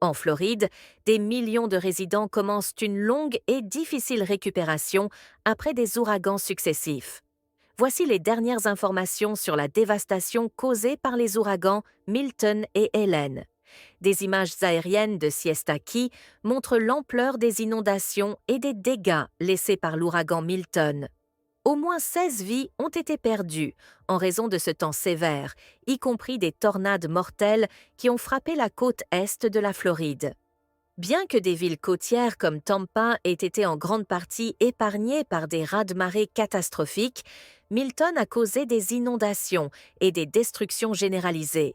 En Floride, des millions de résidents commencent une longue et difficile récupération après des ouragans successifs. Voici les dernières informations sur la dévastation causée par les ouragans Milton et Helen. Des images aériennes de Siesta Key montrent l'ampleur des inondations et des dégâts laissés par l'ouragan Milton. Au moins 16 vies ont été perdues en raison de ce temps sévère, y compris des tornades mortelles qui ont frappé la côte est de la Floride. Bien que des villes côtières comme Tampa aient été en grande partie épargnées par des raz-de-marée catastrophiques, Milton a causé des inondations et des destructions généralisées.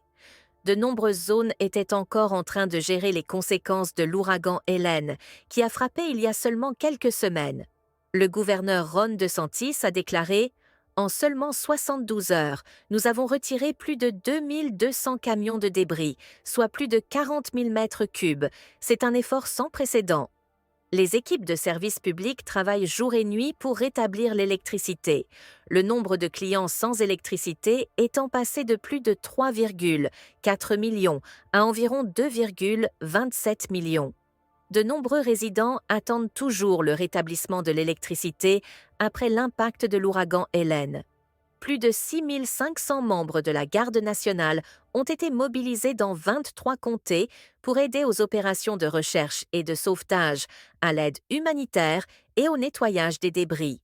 De nombreuses zones étaient encore en train de gérer les conséquences de l'ouragan Helen, qui a frappé il y a seulement quelques semaines. Le gouverneur Ron DeSantis a déclaré « En seulement 72 heures, nous avons retiré plus de 2200 camions de débris, soit plus de 40 000 mètres cubes. C'est un effort sans précédent. » Les équipes de services publics travaillent jour et nuit pour rétablir l'électricité, le nombre de clients sans électricité étant passé de plus de 3,4 millions à environ 2,27 millions. De nombreux résidents attendent toujours le rétablissement de l'électricité après l'impact de l'ouragan Helen. Plus de 6 500 membres de la Garde nationale ont été mobilisés dans 23 comtés pour aider aux opérations de recherche et de sauvetage, à l'aide humanitaire et au nettoyage des débris.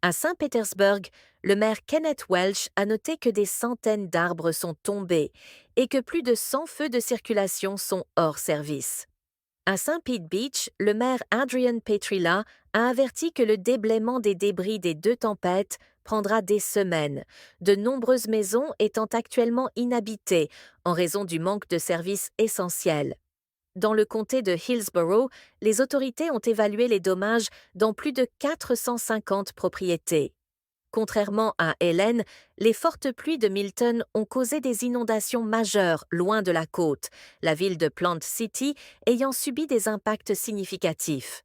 À Saint-Pétersbourg, le maire Kenneth Welch a noté que des centaines d'arbres sont tombés et que plus de 100 feux de circulation sont hors service. À St. Pete Beach, le maire Adrian Petrilla a averti que le déblaiement des débris des deux tempêtes prendra des semaines, de nombreuses maisons étant actuellement inhabitées en raison du manque de services essentiels. Dans le comté de Hillsborough, les autorités ont évalué les dommages dans plus de 450 propriétés. Contrairement à Helen, les fortes pluies de Milton ont causé des inondations majeures loin de la côte, la ville de Plant City ayant subi des impacts significatifs.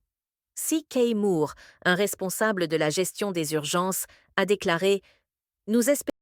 C.K. Moore, un responsable de la gestion des urgences, a déclaré « Nous espérons